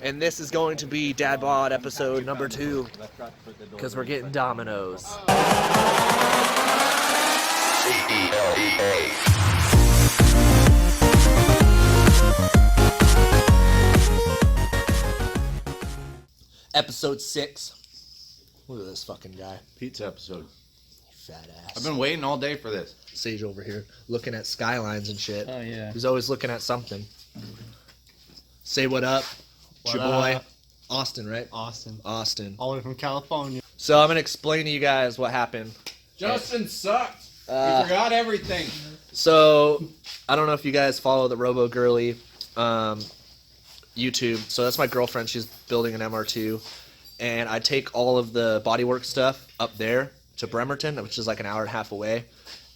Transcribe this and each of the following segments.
and this is going to be Dad Bod episode number 2, because we're getting dominoes. Episode 6. Look at this fucking guy. Pizza episode. Fat ass. I've been waiting all day for this. Sage over here looking at skylines and shit. Oh yeah. He's always looking at something. Say what up. It's your boy, Austin, right? Austin. All the way from California. So I'm gonna explain to you guys what happened. Justin sucked. He forgot everything. So I don't know if you guys follow the Robo Girly YouTube. So that's my girlfriend. She's building an MR2, and I take all of the bodywork stuff up there to Bremerton, which is like an hour and a half away,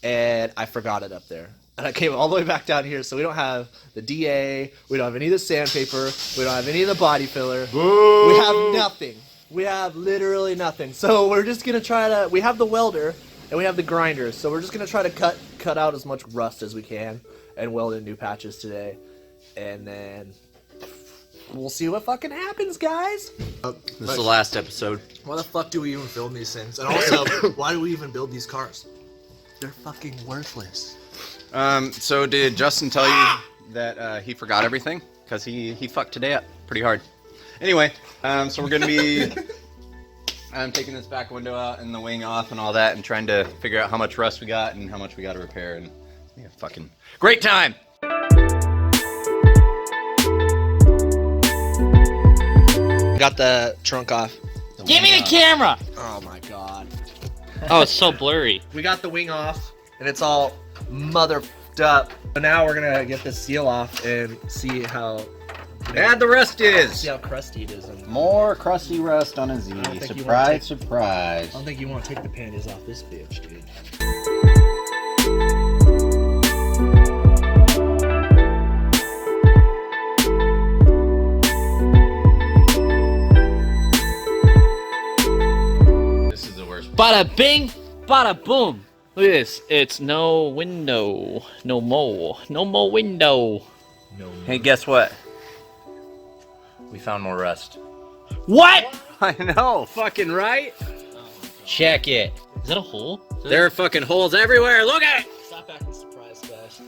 and I forgot it up there. And I came all the way back down here, so we don't have the DA, we don't have any of the sandpaper, we don't have any of the body filler. Boo! We have nothing. We have literally nothing. So we're just gonna try to. We have the welder and we have the grinders, so we're just gonna try to cut out as much rust as we can and weld in new patches today, and then we'll see what fucking happens, guys. This is the last episode. Why the fuck do we even film these things? And also, why do we even build these cars? They're fucking worthless. So did Justin tell you that he forgot everything? Because he fucked today up pretty hard. Anyway, so we're gonna be taking this back window out and the wing off and all that, and trying to figure out how much rust we got and how much we got to repair, and yeah, fucking great time. Got the trunk off. Give me the camera! Oh my god. Oh, it's so blurry. We got the wing off, and it's all mother-f***ed up. So now we're gonna get this seal off and see how Bad the rust is. See how crusty it is. More crusty rust on a Z. Surprise, surprise. I don't think you want to take the panties off this bitch, dude. This is the worst. Bada bing, bada boom. Look at this. It's no window. No more. No more window. No. Hey, guess what? We found more rust. What? I know, fucking right? Check it. Is that a hole? There are fucking holes everywhere. Look at it. Stop acting surprised, guys.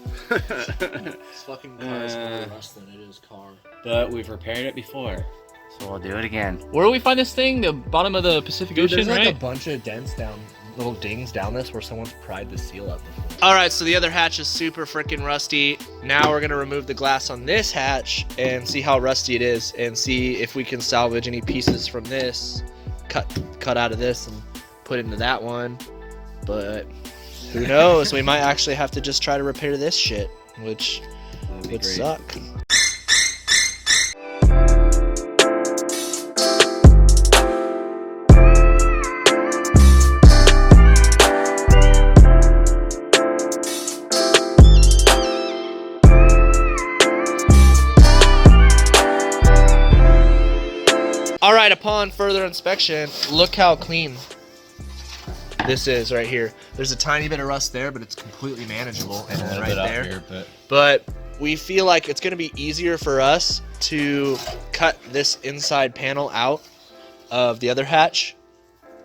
This fucking car is more rust than it is car. But we've repaired it before. So we'll do it again. Where do we find this thing? The bottom of the Pacific Ocean, There's like right? a bunch of dents down, little dings down this where someone's pried the seal up before. Alright, so the other hatch is super freaking rusty. Now we're gonna remove the glass on this hatch and see how rusty it is, and see if we can salvage any pieces from this, cut out of this and put into that one. But who knows? We might actually have to just try to repair this shit, which would suck. Alright, upon further inspection, look how clean this is right here. There's a tiny bit of rust there, but it's completely manageable. And then right there. Here, but we feel like it's going to be easier for us to cut this inside panel out of the other hatch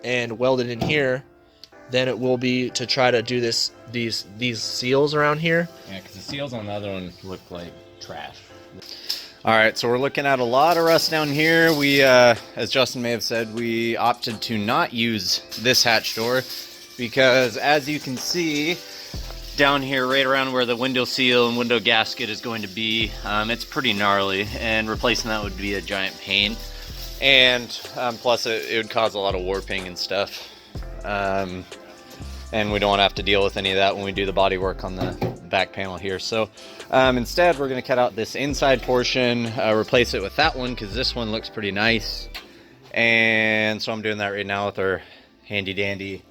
and weld it in here than it will be to try to do these seals around here. Yeah, because the seals on the other one look like trash. All right, so we're looking at a lot of rust down here. We, as Justin may have said, we opted to not use this hatch door because, as you can see, down here right around where the window seal and window gasket is going to be, it's pretty gnarly, and replacing that would be a giant pain. And plus it would cause a lot of warping and stuff. And we don't want to have to deal with any of that when we do the body work on the back panel here. So instead we're going to cut out this inside portion, replace it with that one because this one looks pretty nice. And so I'm doing that right now with our handy dandy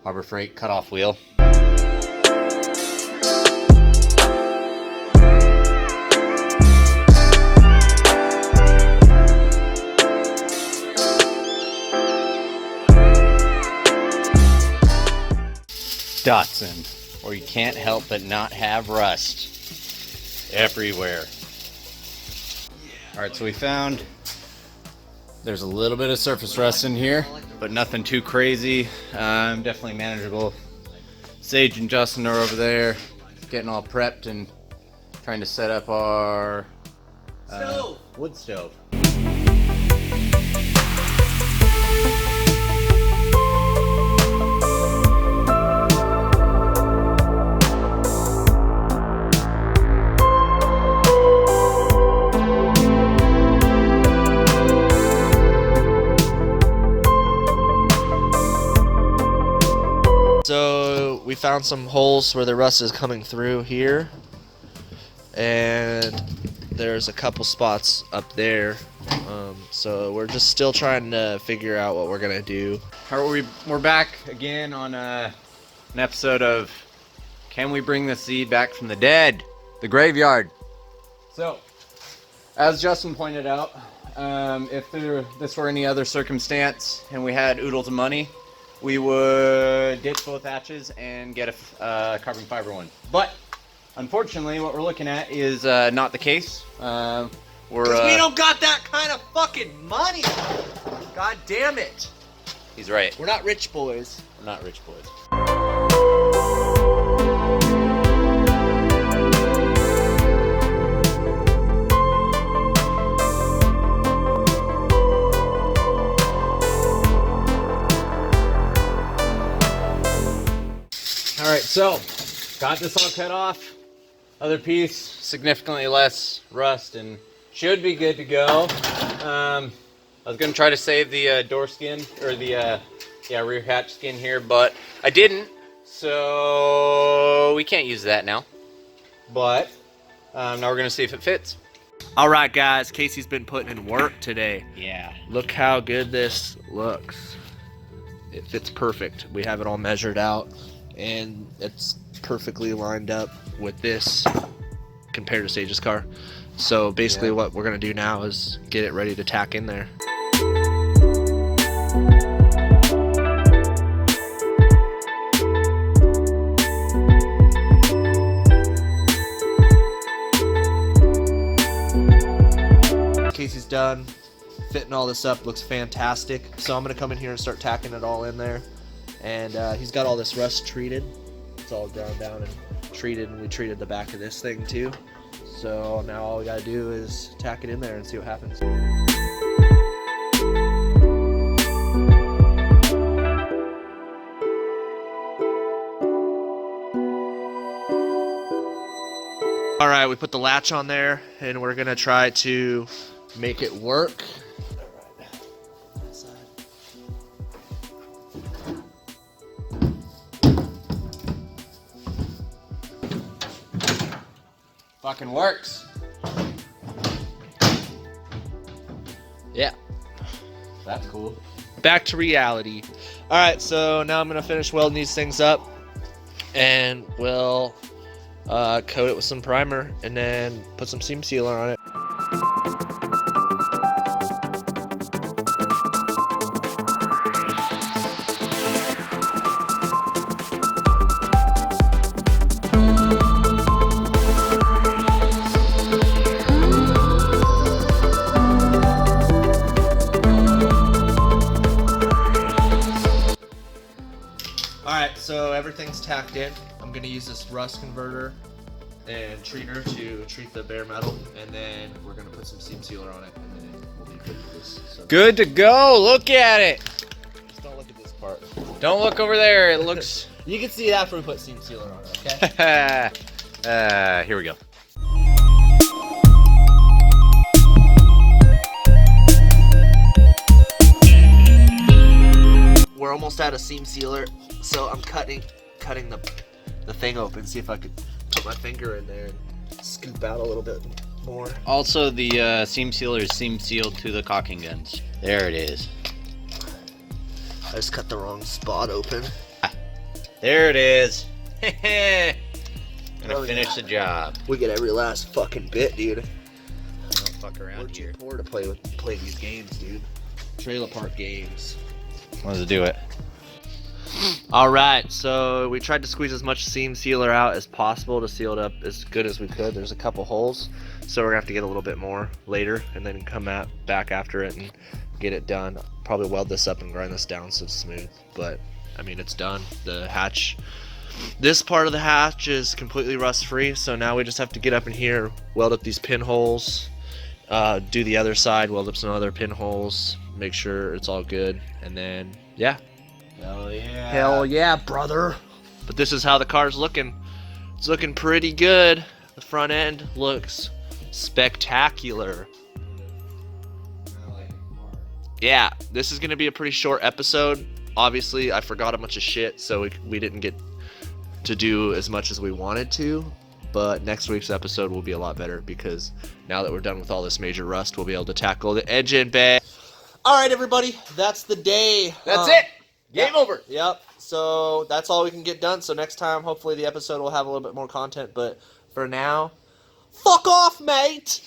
Harbor Freight cutoff wheel. DATSUN, where you can't help but not have rust everywhere. All right, so we found There's a little bit of surface rust in here, but nothing too crazy. Definitely manageable. Sage and Justin are over there getting all prepped and trying to set up our wood stove. So we found some holes where the rust is coming through here, and there's a couple spots up there. So we're just still trying to figure out what we're gonna do. We're back again on an episode of Can We Bring the Seed Back from the Dead? The Graveyard. So, as Justin pointed out, if this were any other circumstance and we had oodles of money, we would ditch both hatches and get a carbon fiber one. But unfortunately, what we're looking at is not the case. We don't got that kind of fucking money. God damn it. He's right. We're not rich boys. We're not rich boys. All right, so got this all cut off. Other piece, significantly less rust, and should be good to go. I was gonna try to save the door skin, or the rear hatch skin here, but I didn't, so we can't use that now. But now we're gonna see if it fits. All right, guys, Casey's been putting in work today. Yeah. Look how good this looks. It fits perfect. We have it all measured out, and it's perfectly lined up with this compared to Sage's car. So basically what we're gonna do now is get it ready to tack in there. Casey's done fitting all this up, looks fantastic. So I'm gonna come in here and start tacking it all in there. And he's got all this rust treated. It's all ground down and treated, and we treated the back of this thing too. So now all we gotta do is tack it in there and see what happens. All right, we put the latch on there, and we're gonna try to make it work. Fucking works. Yeah. That's cool. Back to reality. All right, so now I'm gonna finish welding these things up, and we'll coat it with some primer and then put some seam sealer on it. Alright, so everything's tacked in. I'm going to use this rust converter and treater to treat the bare metal, and then we're going to put some seam sealer on it, and then we'll be good for this. So Good to go. Look at it. just don't look at this part. Don't look over there. It looks. You can see it after we put seam sealer on it, okay? Here we go. We're almost out of seam sealer, so I'm cutting the thing open, see if I could put my finger in there and scoop out a little bit more. Also, the seam sealer is seam sealed to the caulking guns. There it is. I just cut the wrong spot open. There it is. Gonna Oh, finish yeah. the job. We get every last fucking bit, dude. Don't fuck We're around too here. poor to play these games, dude. Trailer park games. Let's do it. Alright, so we tried to squeeze as much seam sealer out as possible to seal it up as good as we could. There's a couple holes. So we're gonna have to get a little bit more later and then come back after it and get it done. Probably weld this up and grind this down so it's smooth, but I mean, it's done. The hatch, this part of the hatch is completely rust free, so now we just have to get up in here, weld up these pinholes, do the other side, weld up some other pinholes, make sure it's all good, and then yeah. Hell yeah. Hell yeah, brother. But this is how the car's looking. It's looking pretty good. The front end looks spectacular. Yeah, this is gonna be a pretty short episode. Obviously, I forgot a bunch of shit, so we didn't get to do as much as we wanted to. But next week's episode will be a lot better because now that we're done with all this major rust, we'll be able to tackle the engine bay. All right, everybody, that's the day. That's it. Game over. Yep. So that's all we can get done. So next time, hopefully, the episode will have a little bit more content. But for now, fuck off, mate.